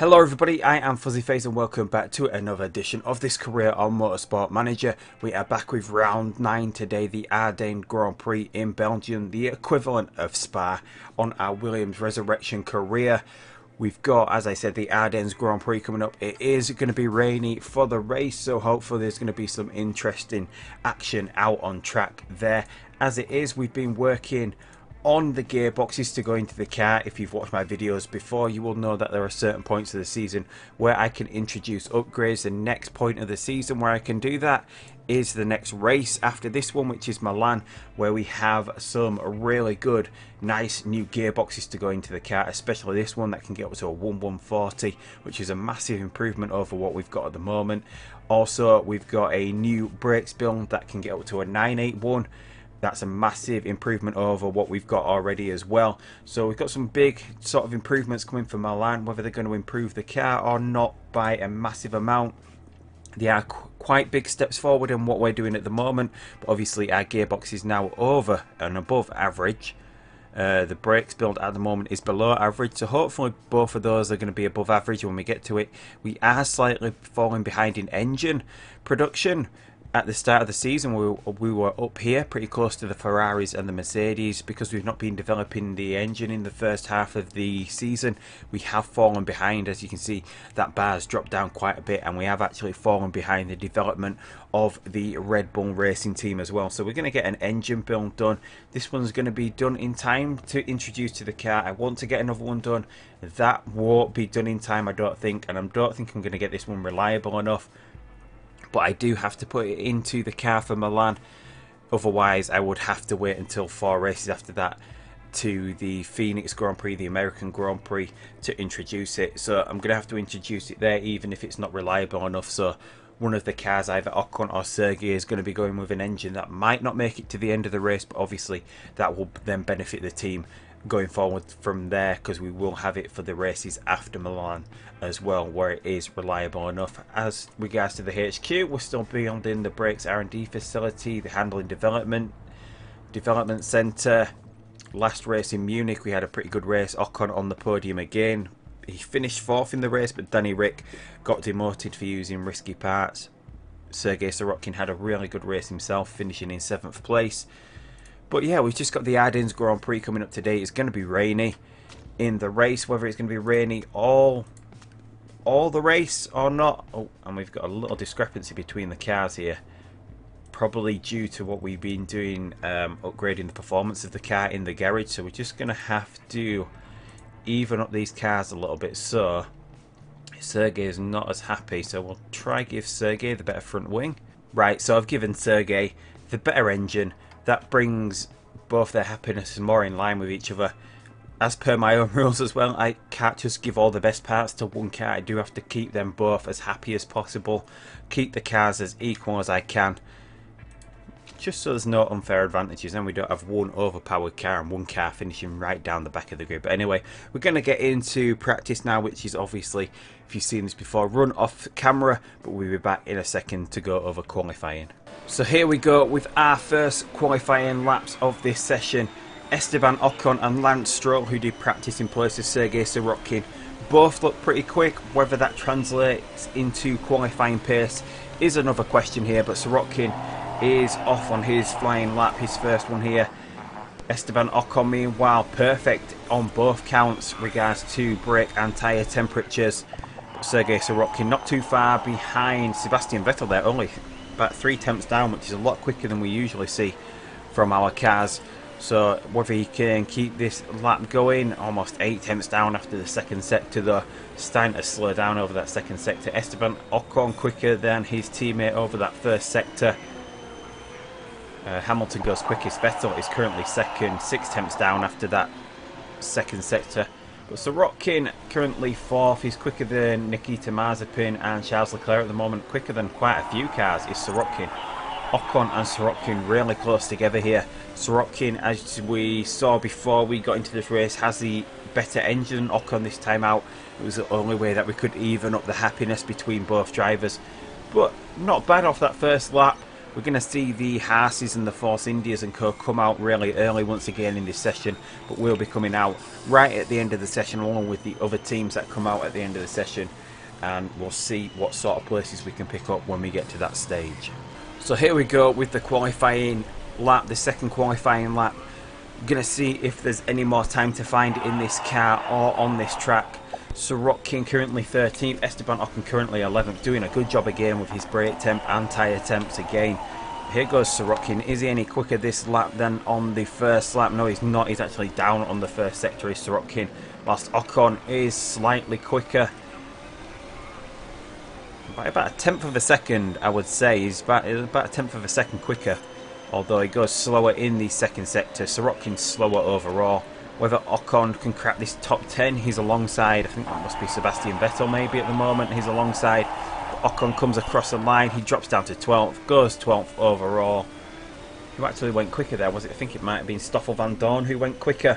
Hello everybody, I am Fuzzyface and welcome back to another edition of this career on Motorsport Manager. We are back with round 9 today, the Ardennes Grand Prix in Belgium, the equivalent of Spa on our Williams Resurrection career. We've got, as I said, the Ardennes Grand Prix coming up. It is going to be rainy for the race, so hopefully there's going to be some interesting action out on track there. As it is, we've been working on the gearboxes to go into the car. If you've watched my videos before, you will know that there are certain points of the season where I can introduce upgrades. The next point of the season where I can do that is the next race after this one, which is Milan, where we have some really good, nice new gearboxes to go into the car, especially this one that can get up to a 1140, which is a massive improvement over what we've got at the moment. Also, we've got a new brakes build that can get up to a 981. That's a massive improvement over what we've got already as well. So we've got some big sort of improvements coming from Milan. Whether they're going to improve the car or not by a massive amount, they are quite big steps forward in what we're doing at the moment. But obviously our gearbox is now over and above average. The brakes build at the moment is below average, so hopefully both of those are going to be above average when we get to it. We are slightly falling behind in engine production. At the start of the season, we were up here pretty close to the Ferraris and the Mercedes. Because we've not been developing the engine in the first half of the season, we have fallen behind. As you can see, that bar has dropped down quite a bit, and we have actually fallen behind the development of the Red Bull racing team as well. So we're going to get an engine build done. This one's going to be done in time to introduce to the car. I want to get another one done. That won't be done in time, I don't think, and I don't think I'm going to get this one reliable enough. But I do have to put it into the car for Milan. Otherwise, I would have to wait until 4 races after that to the Phoenix Grand Prix, the American Grand Prix, to introduce it. So I'm going to have to introduce it there, even if it's not reliable enough. So one of the cars, either Ocon or Sergey, is going to be going with an engine that might not make it to the end of the race. But obviously, that will then benefit the team going forward from there, because we will have it for the races after Milan as well, where it is reliable enough. As regards to the HQ, we're still building the brakes R&D facility, the handling development centre. Last race in Munich, we had a pretty good race. Ocon on the podium again. He finished 4th in the race, but Danny Rick got demoted for using risky parts. Sergei Sorokin had a really good race himself, finishing in 7th place. But yeah, we've just got the Ardennes Grand Prix coming up today. It's going to be rainy in the race. Whether it's going to be rainy all the race or not. Oh, and we've got a little discrepancy between the cars here. Probably due to what we've been doing, upgrading the performance of the car in the garage. So we're just going to have to even up these cars a little bit. So Sergey is not as happy. So we'll try give Sergey the better front wing. Right, so I've given Sergey the better engine. That brings both their happiness more in line with each other. As per my own rules as well, I can't just give all the best parts to one car. I do have to keep them both as happy as possible. Keep the cars as equal as I can. Just so there's no unfair advantages, and we don't have one overpowered car and one car finishing right down the back of the grid. But anyway, we're going to get into practice now, which is obviously, if you've seen this before, run off camera. But we'll be back in a second to go over qualifying. So here we go with our first qualifying laps of this session. Esteban Ocon and Lance Stroll, who did practice in place of Sergei Sorokin, both look pretty quick. Whether that translates into qualifying pace is another question here, but Sorokin is off on his flying lap, his first one here. Esteban Ocon, meanwhile, perfect on both counts regards to brake and tyre temperatures. But Sergei Sorokin not too far behind Sebastian Vettel there, only about 3 tenths down, which is a lot quicker than we usually see from our cars. So whether he can keep this lap going, almost 8 tenths down after the second sector though, starting to slow down over that second sector. Esteban Ocon quicker than his teammate over that first sector. Hamilton goes quickest. Vettel is currently second, 6 tenths down after that second sector. But Sorokin currently 4th. He's quicker than Nikita Mazepin and Charles Leclerc at the moment. Quicker than quite a few cars is Sorokin. Ocon and Sorokin really close together here. Sorokin, as we saw before we got into this race, has the better engine than Ocon this time out. It was the only way that we could even up the happiness between both drivers. But not bad off that first lap. We're going to see the Haas's and the Force Indias and Co come out really early once again in this session, but we'll be coming out right at the end of the session along with the other teams that come out at the end of the session, and we'll see what sort of places we can pick up when we get to that stage. So here we go with the qualifying lap, the second qualifying lap. We're going to see if there's any more time to find in this car or on this track. Sorokin currently 13th, Esteban Ocon currently 11th, doing a good job again with his brake temp and tyre temps again. Here goes Sorokin. Is he any quicker this lap than on the first lap? No, he's not. He's actually down on the first sector, is Sorokin, whilst Ocon is slightly quicker. By about a tenth of a second, I would say. He's about a tenth of a second quicker, although he goes slower in the second sector. Sorokin's slower overall. Whether Ocon can crack this top 10, he's alongside, I think that must be Sebastian Vettel maybe at the moment, he's alongside. Ocon comes across the line, he drops down to 12th, goes 12th overall. Who actually went quicker there? Was it? I think it might have been Stoffel Van Dorn who went quicker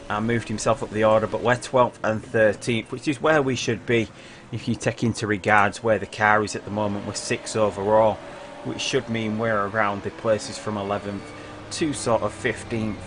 and moved himself up the order, but we're 12th and 13th, which is where we should be if you take into regards where the car is at the moment. We're 6th overall, which should mean we're around the places from 11th to sort of 15th.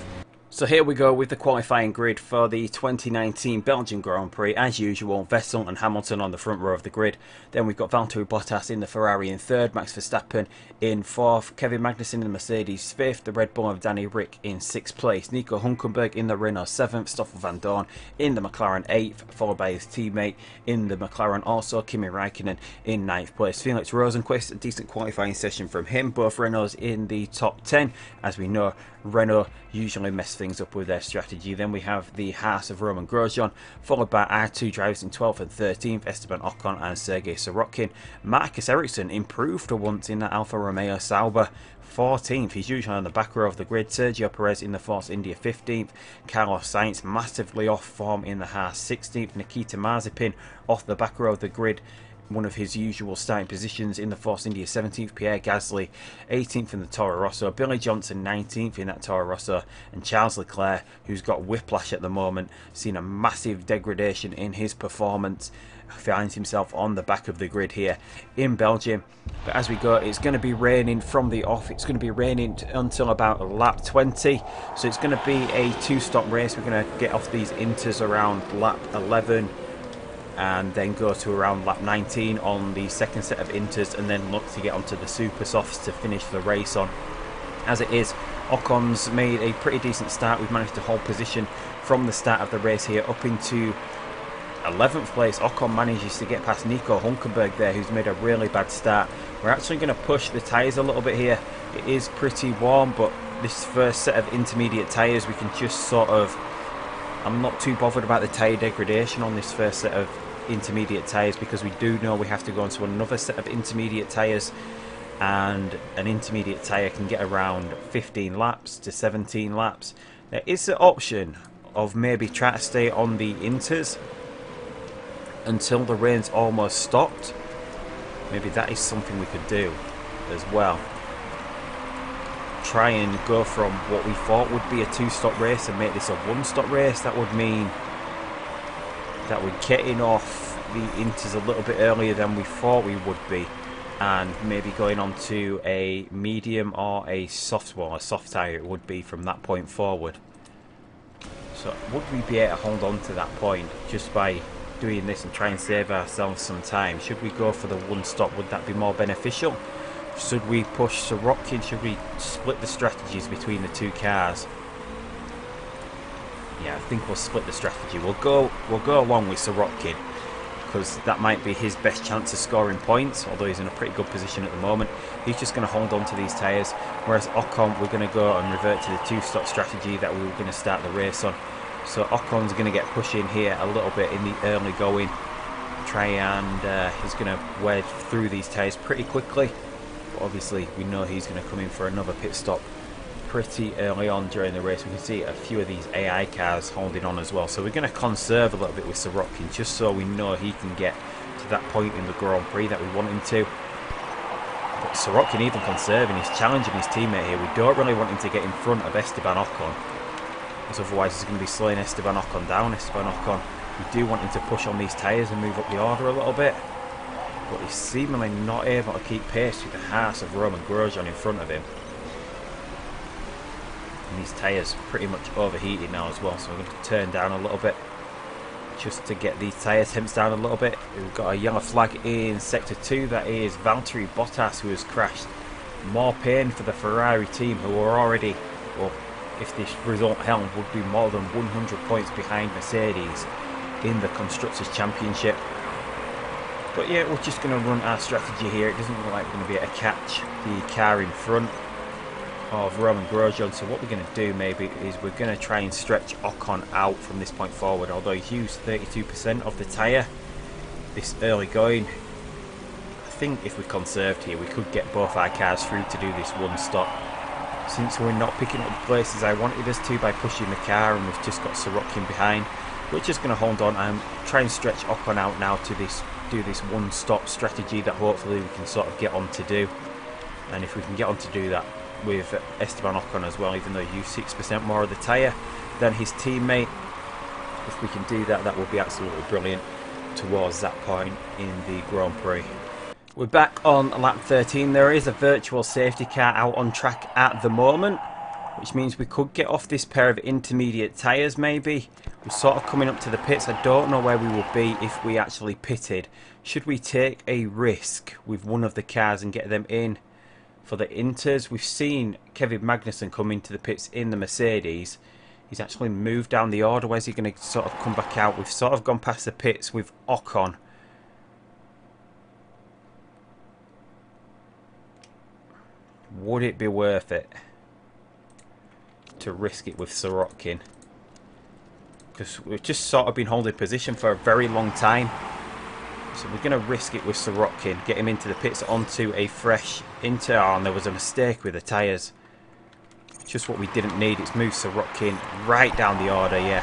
So here we go with the qualifying grid for the 2019 Belgian Grand Prix. As usual, Vettel and Hamilton on the front row of the grid. Then we've got Valtteri Bottas in the Ferrari in 3rd, Max Verstappen in 4th, Kevin Magnussen in the Mercedes 5th, the Red Bull of Danny Rick in 6th place, Nico Hülkenberg in the Renault 7th, Stoffel Van Dorn in the McLaren 8th, followed by his teammate in the McLaren also, Kimi Räikkönen in 9th place. Felix Rosenqvist, a decent qualifying session from him, both Renaults in the top 10. As we know, Renault usually mess things up with their strategy. Then we have the Haas of Roman Grosjean, followed by our two drivers in 12th and 13th, Esteban Ocon and Sergei Sorokin. Marcus Ericsson improved for once in the Alfa Romeo Sauber, 14th. He's usually on the back row of the grid. Sergio Perez in the Force India 15th. Carlos Sainz massively off form in the Haas 16th. Nikita Mazepin off the back row of the grid, one of his usual starting positions in the Force India 17th, Pierre Gasly 18th in the Toro Rosso, Billy Johnson 19th in that Toro Rosso, and Charles Leclerc, who's got whiplash at the moment, seen a massive degradation in his performance, finds himself on the back of the grid here in Belgium. But as we go, it's going to be raining from the off. It's going to be raining until about lap 20, so it's going to be a two-stop race. We're going to get off these inters around lap 11 and then go to around lap 19 on the second set of inters, and then look to get onto the super softs to finish the race on. As it is, Ocon's made a pretty decent start. We've managed to hold position from the start of the race here up into 11th place. Ocon manages to get past Nico Hülkenberg there, who's made a really bad start. We're actually going to push the tyres a little bit here. It is pretty warm, but this first set of intermediate tyres, we can just sort of, I'm not too bothered about the tyre degradation on this first set of intermediate tyres, because we do know we have to go into another set of intermediate tyres, and an intermediate tyre can get around 15 laps to 17 laps. There is the option of maybe trying to stay on the inters until the rain's almost stopped. Maybe that is something we could do as well. Try and go from what we thought would be a two-stop race and make this a one-stop race. That would mean that we're getting off the inters a little bit earlier than we thought we would be, and maybe going on to a medium or a soft, well, a soft tyre it would be from that point forward. So would we be able to hold on to that point just by doing this and try and save ourselves some time? Should we go for the one stop? Would that be more beneficial? Should we push Sorokin? Should we split the strategies between the two cars? Yeah, I think we'll split the strategy. We'll go along with Sorokin, because that might be his best chance of scoring points, although he's in a pretty good position at the moment. He's just going to hold on to these tyres, whereas Ocon, we're going to go and revert to the two-stop strategy that we were going to start the race on. So Ocon's going to get pushing here a little bit in the early going. Try and he's going to wedge through these tyres pretty quickly. But obviously, we know he's going to come in for another pit stop pretty early on during the race. We can see a few of these AI cars holding on as well. So we're going to conserve a little bit with Sorokin, just so we know he can get to that point in the Grand Prix that we want him to. But Sorokin, even conserving, he's challenging his teammate here. We don't really want him to get in front of Esteban Ocon, because otherwise he's going to be slowing Esteban Ocon down. Esteban Ocon, we do want him to push on these tyres and move up the order a little bit. but he's seemingly not able to keep pace with the Haas of Roman Grosjean in front of him. And these tyres pretty much overheated now as well, so we're going to turn down a little bit just to get these tyre temps down a little bit. We've got a yellow flag in sector 2. That is Valtteri Bottas, who has crashed. More pain for the Ferrari team, who are already, well, if this result held, would be more than 100 points behind Mercedes in the Constructors' Championship. But yeah, we're just going to run our strategy here. It doesn't look like we're going to be able to catch the car in front of Roman Grosjean. So what we're going to do maybe is we're going to try and stretch Ocon out from this point forward. Although he's used 32% of the tyre this early going, I think if we conserved here, we could get both our cars through to do this one stop. Since we're not picking up the places I wanted us to by pushing the car, and we've just got Sorokin behind, we're just going to hold on and try and stretch Ocon out now to do this one stop strategy that hopefully we can sort of get on to do. And if we can get on to do that with Esteban Ocon as well, even though he used 6% more of the tyre than his teammate, if we can do that, that would be absolutely brilliant towards that point in the Grand Prix. We're back on lap 13. There is a virtual safety car out on track at the moment, which means we could get off this pair of intermediate tyres maybe. We're sort of coming up to the pits. I don't know where we will be if we actually pitted. Should we take a risk with one of the cars and get them in for the Inters? We've seen Kevin Magnussen come into the pits in the Mercedes. He's actually moved down the order. Where's he going to sort of come back out? We've sort of gone past the pits with Ocon. Would it be worth it to risk it with Sorokin? Because we've just sort of been holding position for a very long time. So we're going to risk it with Sorokin. Get him into the pits onto a fresh Inter. Oh, and there was a mistake with the tyres. Just what we didn't need. It's moved Sorokin right down the order, yeah.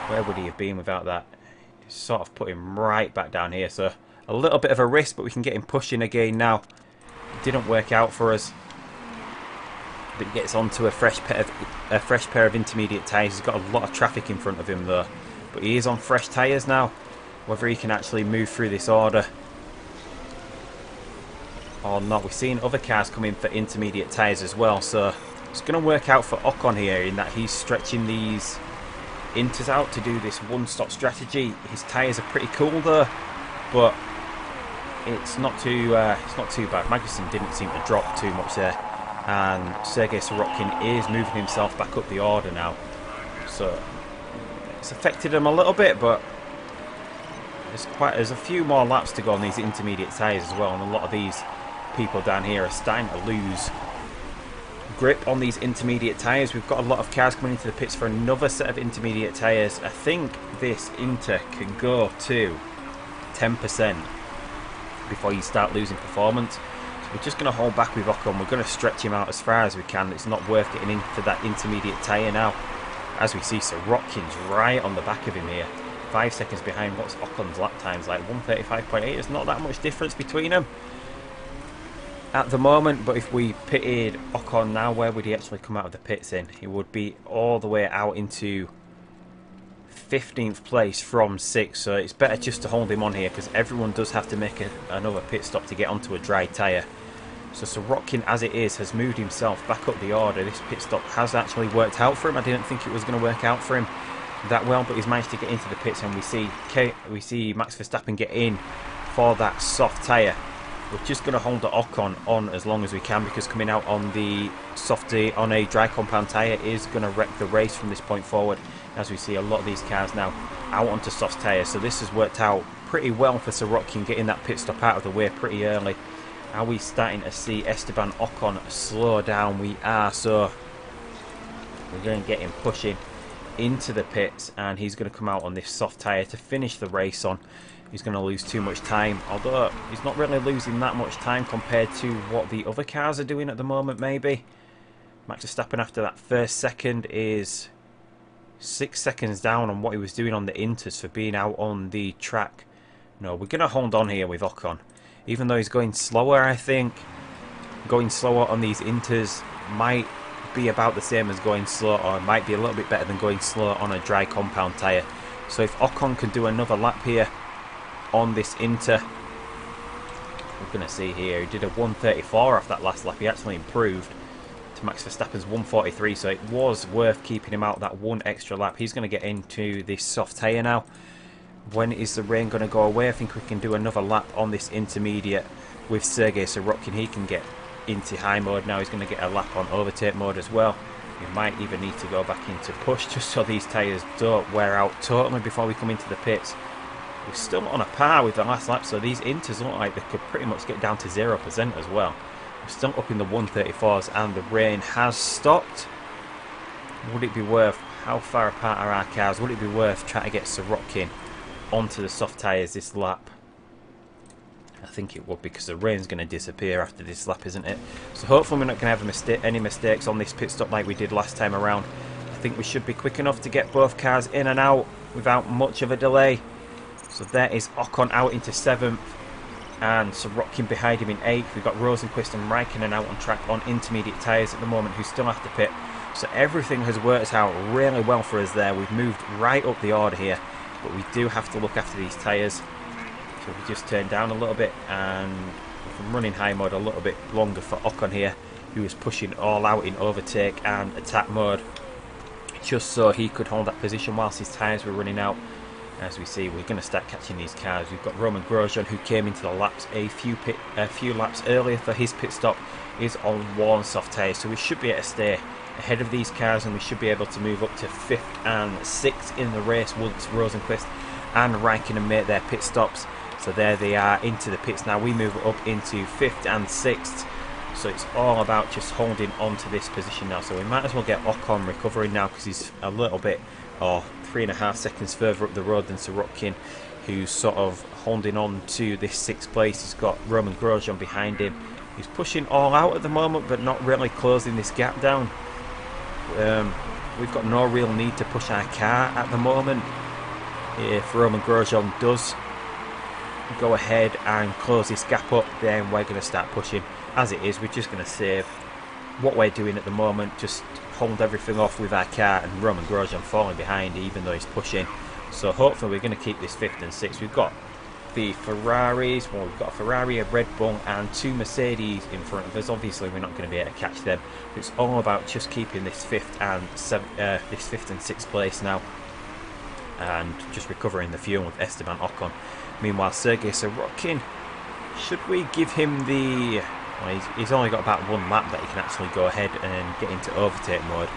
Where would he have been without that? It's sort of put him right back down here. So a little bit of a risk, but we can get him pushing again now. It didn't work out for us. But he gets onto a fresh pair of intermediate tyres. He's got a lot of traffic in front of him though. But he is on fresh tyres now. Whether he can actually move through this order or not. We're seeing other cars come in for intermediate tyres as well. So it's going to work out for Ocon here in that he's stretching these Inters out to do this one-stop strategy. His tyres are pretty cool though, but it's not too bad. Magnussen didn't seem to drop too much there, and Sergei Sorokin is moving himself back up the order now, so it's affected him a little bit, but there's a few more laps to go on these intermediate tyres as well, and a lot of these people down here are starting to lose grip on these intermediate tyres. We've got a lot of cars coming into the pits for another set of intermediate tyres. I think this Inter can go to 10% before you start losing performance. So we're just going to hold back with Ocon. We're going to stretch him out as far as we can. It's not worth getting into that intermediate tyre now. As we see, Sorokin's right on the back of him here. 5 seconds behind. What's Ocon's lap times? Like 1:35.8. There's not that much difference between them at the moment. But if we pitted Ocon now, where would he actually come out of the pits in? He would be all the way out into 15th place from 6th, so it's better just to hold him on here because everyone does have to make another pit stop to get onto a dry tyre. So Sorokin, as it is, has moved himself back up the order. This pit stop has actually worked out for him. I didn't think it was going to work out for him that well, but he's managed to get into the pits, and we see Max Verstappen get in for that soft tyre. We're just going to hold the Ocon on as long as we can, because coming out on the on a dry compound tyre is going to wreck the race from this point forward. As we see a lot of these cars now out onto soft tyres, so this has worked out pretty well for Sorokin, getting that pit stop out of the way pretty early. Are we starting to see Esteban Ocon slow down? We are, so we're going to get him pushing into the pits, and he's going to come out on this soft tyre to finish the race on. He's going to lose too much time, although he's not really losing that much time compared to what the other cars are doing at the moment maybe. Max Verstappen after that first second is 6 seconds down on what he was doing on the Inters for being out on the track. No, we're going to hold on here with Ocon. Even though he's going slower, I think going slower on these Inters might be about the same as going slow, or it might be a little bit better than going slow on a dry compound tyre. So if Ocon can do another lap here on this Inter, we're going to see here. He did a 134 off that last lap. He actually improved to Max Verstappen's 143, so it was worth keeping him out that one extra lap. He's going to get into this soft tyre now. When is the rain going to go away? I think we can do another lap on this intermediate with Sergei Sorokin. He can get into high mode now. He's going to get a lap on overtake mode as well. We might even need to go back into push just so these tyres don't wear out totally before we come into the pits. We're still on a par with the last lap, so these inters look like they could pretty much get down to 0% as well. We're still up in the 134s and the rain has stopped. Would it be worth, how far apart are our cars, would it be worth trying to get Sorokin onto the soft tyres this lap? I think it would, because the rain's going to disappear after this lap, isn't it? So hopefully we're not going to have any mistakes on this pit stop like we did last time around. I think we should be quick enough to get both cars in and out without much of a delay. So there is Ocon out into 7th and Sorokin behind him in 8th. We've got Rosenqvist and Raikkonen out on track on intermediate tyres at the moment, who still have to pit. So everything has worked out really well for us there. We've moved right up the order here, but we do have to look after these tyres. So we just turn down a little bit, and I'm running high mode a little bit longer for Ocon here, who was pushing all out in overtake and attack mode, just so he could hold that position whilst his tyres were running out. As we see, we're going to start catching these cars. We've got Roman Grosjean, who came into the laps a few laps earlier for his pit stop, is on worn soft tyres, so we should be able to stay ahead of these cars, and we should be able to move up to 5th and 6th in the race once Rosenqvist and Raikkonen make their pit stops. So there they are into the pits now. We move up into 5th and 6th. So it's all about just holding on to this position now. So we might as well get Ocon recovering now, because he's a little bit, or 3.5 seconds further up the road than Sorokin, who's sort of holding on to this 6th place. He's got Roman Grosjean behind him. He's pushing all out at the moment, but not really closing this gap down. We've got no real need to push our car at the moment. If Roman Grosjean does go ahead and close this gap up, then we're going to start pushing. As it is, we're just going to save what we're doing at the moment, just hold everything off with our car, and Roman Grosjean falling behind even though he's pushing. So hopefully we're going to keep this 5th and 6th. We've got the Ferraris, well, we've got a Ferrari, a Red Bull and 2 Mercedes in front of us. Obviously we're not going to be able to catch them. It's all about just keeping this 5th and 6th place now, and just recovering the fuel with Esteban Ocon. Meanwhile, Sergei Sorokin, should we give him the... Well, he's only got about 1 lap that he can actually go ahead and get into overtake mode.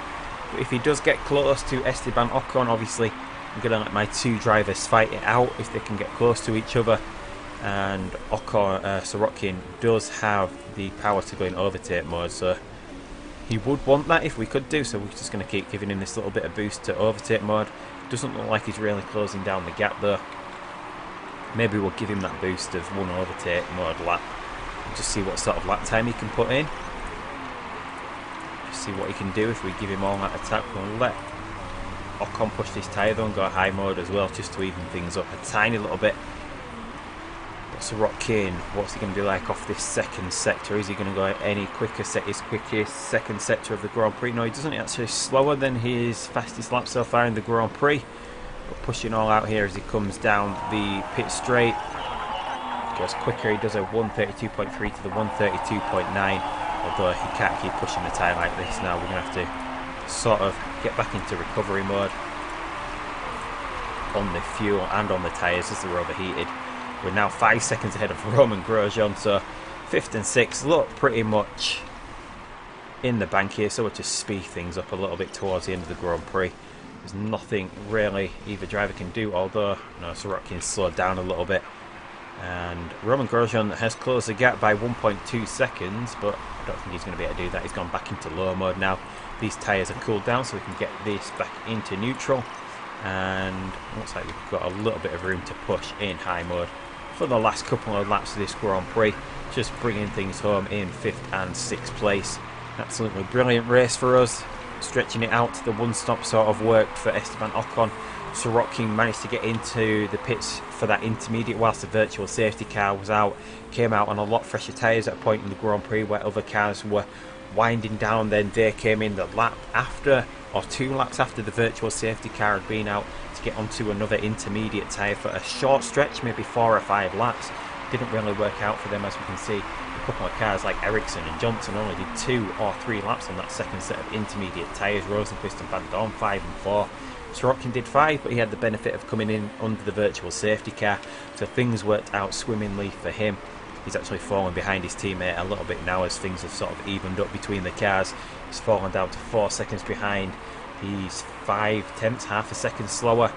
But if he does get close to Esteban Ocon, obviously I'm going to let my 2 drivers fight it out if they can get close to each other. And Sorokin does have the power to go in overtake mode, so he would want that if we could do. So we're just going to keep giving him this little bit of boost to overtake mode. Doesn't look like he's really closing down the gap though. Maybe we'll give him that boost of 1 overtake mode lap. Just see what sort of lap time he can put in. Just see what he can do if we give him all that attack. We'll let Ocon push this tyre though and go high mode as well, just to even things up a tiny little bit. But Sorokin, what's he going to be like off this 2nd sector? Is he going to go any quicker? Set his quickest 2nd sector of the Grand Prix? No, he doesn't. Actually slower than his fastest lap so far in the Grand Prix. But pushing all out here as he comes down the pit straight. Goes quicker. He does a 132.3 to the 132.9. Although he can't keep pushing the tyre like this now. We're going to have to sort of get back into recovery mode on the fuel and on the tyres as they're overheated. We're now 5 seconds ahead of Roman Grosjean, so 5th and 6th look pretty much in the bank here, so we'll just speed things up a little bit towards the end of the Grand Prix. There's nothing really either driver can do, although no, Sorokin slowed down a little bit. And Roman Grosjean has closed the gap by 1.2 seconds, but I don't think he's going to be able to do that. He's gone back into low mode now. These tyres are cooled down, so we can get this back into neutral. And looks like we've got a little bit of room to push in high mode for the last couple of laps of this Grand Prix. Just bringing things home in 5th and 6th place. Absolutely brilliant race for us. Stretching it out to the 1-stop sort of worked for Esteban Ocon. Sorokin managed to get into the pits for that intermediate whilst the virtual safety car was out. Came out on a lot fresher tyres at a point in the Grand Prix where other cars were winding down. Then they came in the lap after, or 2 laps after the virtual safety car had been out, to get onto another intermediate tyre for a short stretch, maybe 4 or 5 laps. didn't really work out for them, as we can see. A couple of cars like Ericsson and Johnson only did 2 or 3 laps on that second set of intermediate tyres. Rosenqvist and Van Dorn 5 and 4. Sorokin did 5, but he had the benefit of coming in under the virtual safety car, so things worked out swimmingly for him. He's actually fallen behind his teammate a little bit now as things have sort of evened up between the cars. He's fallen down to 4 seconds behind. He's 5/10, half a second slower.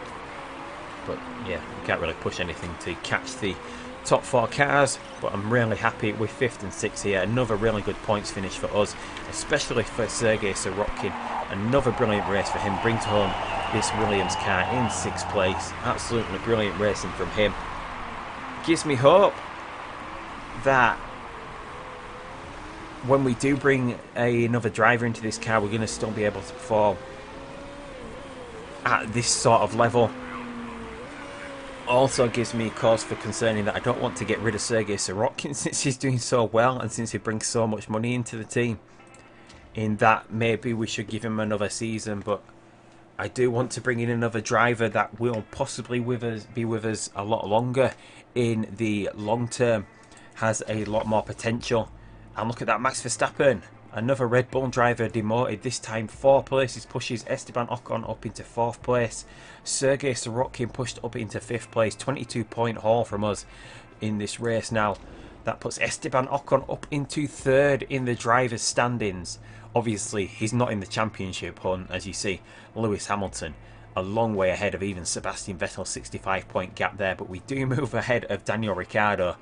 But yeah, you can't really push anything to catch the top 4 cars. But I'm really happy with 5th and 6th here. Another really good points finish for us, especially for Sergei Sorokin. Another brilliant race for him. Brings home this Williams car in 6th place. Absolutely brilliant racing from him. Gives me hope that when we do bring another driver into this car, we're going to still be able to perform at this sort of level. Also gives me cause for concerning that I don't want to get rid of Sergei Sorokin since he's doing so well and since he brings so much money into the team. In that maybe we should give him another season, but I do want to bring in another driver that will possibly be with us a lot longer in the long term. Has a lot more potential. And look at that, Max Verstappen, another Red Bull driver demoted, this time 4 places, pushes Esteban Ocon up into 4th place. Sergei Sorokin pushed up into 5th place, 22-point haul from us in this race now. That puts Esteban Ocon up into 3rd in the drivers' standings. Obviously, he's not in the championship hunt, as you see. Lewis Hamilton, a long way ahead of even Sebastian Vettel, 65-point gap there, but we do move ahead of Daniel Ricciardo,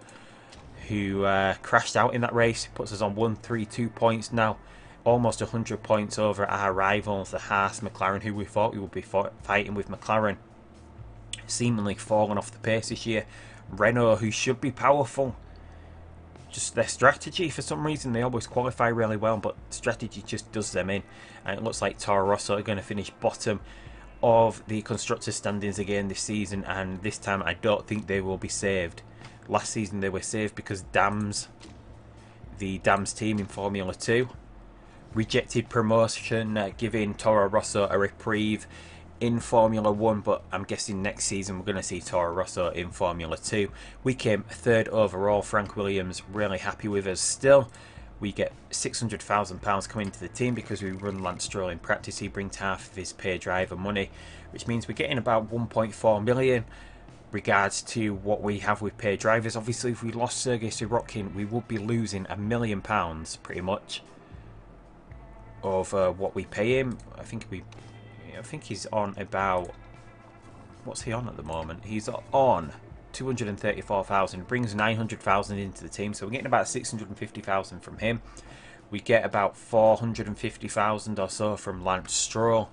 who crashed out in that race. Puts us on 132 points now, almost 100 points over our rivals, the Haas McLaren, who we thought we would be fighting with. McLaren seemingly fallen off the pace this year. Renault, who should be powerful, just their strategy, for some reason they always qualify really well, but strategy just does them in. And it looks like Toro Rosso are going to finish bottom of the constructors standings again this season, and this time I don't think they will be saved. Last season they were saved because the Dams team in Formula 2 rejected promotion, giving Toro Rosso a reprieve in Formula 1, but I'm guessing next season we're going to see Toro Rosso in Formula 2. We came 3rd overall. Frank Williams really happy with us still. We get £600,000 coming into the team because we run Lance Stroll in practice. He brings half of his pay driver money, which means we're getting about 1.4 million regards to what we have with paid drivers. Obviously, if we lost Sergei Sorokin, we would be losing £1 million pretty much of what we pay him. I think he's on about, what's he on at the moment? He's on 234,000, brings 900,000 into the team, so we're getting about 650,000 from him. We get about 450,000 or so from Lance Stroll.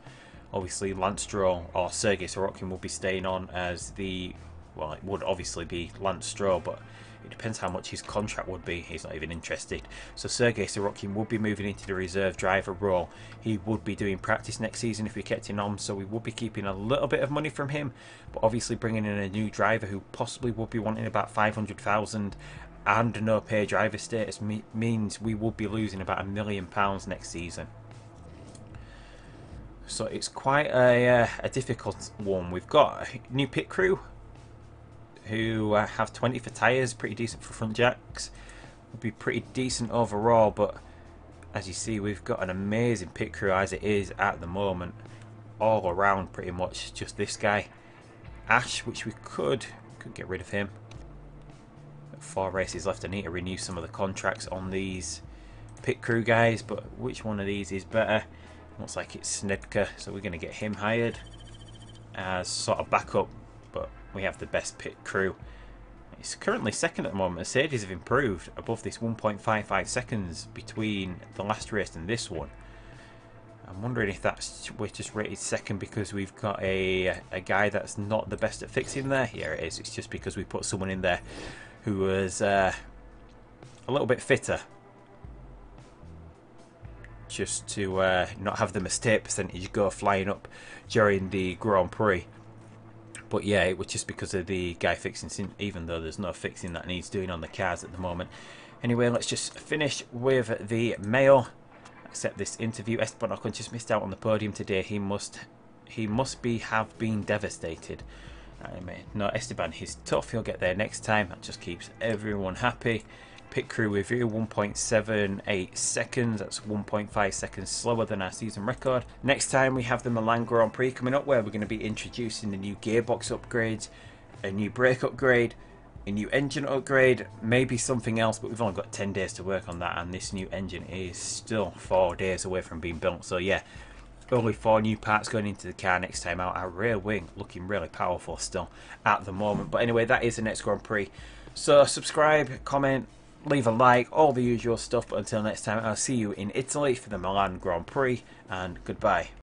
Obviously, Lance Stroll or Sergei Sorokin will be staying on as the, well, it would obviously be Lance Stroll, but it depends how much his contract would be. He's not even interested. So Sergei Sorokin would be moving into the reserve driver role. He would be doing practice next season if we kept him on, so we would be keeping a little bit of money from him, but obviously bringing in a new driver who possibly would be wanting about 500,000 and no pay driver status means we will be losing about £1 million next season. So it's quite a difficult one. We've got a new pit crew who have 20 for tyres, pretty decent for front jacks. Would be pretty decent overall, but as you see, we've got an amazing pit crew as it is at the moment. All around pretty much, just this guy. Ash, which we could get rid of him. 4 races left. I need to renew some of the contracts on these pit crew guys, but which one of these is better? Looks like it's Snedka, so we're going to get him hired as sort of backup, but we have the best pit crew. It's currently second at the moment. Mercedes have improved above this 1.55 seconds between the last race and this one. I'm wondering if we're just rated second because we've got a guy that's not the best at fixing there. Here it is. It's just because we put someone in there who was a little bit fitter, just to not have the mistake percentage go flying up during the Grand Prix. But yeah, it was just because of the guy fixing, even though there's no fixing that needs doing on the cars at the moment. Anyway, let's just finish with the mail. Accept this interview. Esteban Ocon just missed out on the podium today. He must have been devastated. I mean, no, Esteban, he's tough. He'll get there next time. That just keeps everyone happy. Pit crew review, 1.78 seconds. That's 1.5 seconds slower than our season record. Next time we have the Milan Grand Prix coming up, where we're going to be introducing the new gearbox upgrades, a new brake upgrade, a new engine upgrade, maybe something else, but we've only got 10 days to work on that, and this new engine is still 4 days away from being built. So yeah, only 4 new parts going into the car next time out. Our rear wing looking really powerful still at the moment. But anyway, that is the next Grand Prix. So subscribe, comment, leave a like, all the usual stuff. But until next time, I'll see you in Italy for the Milan Grand Prix, and goodbye.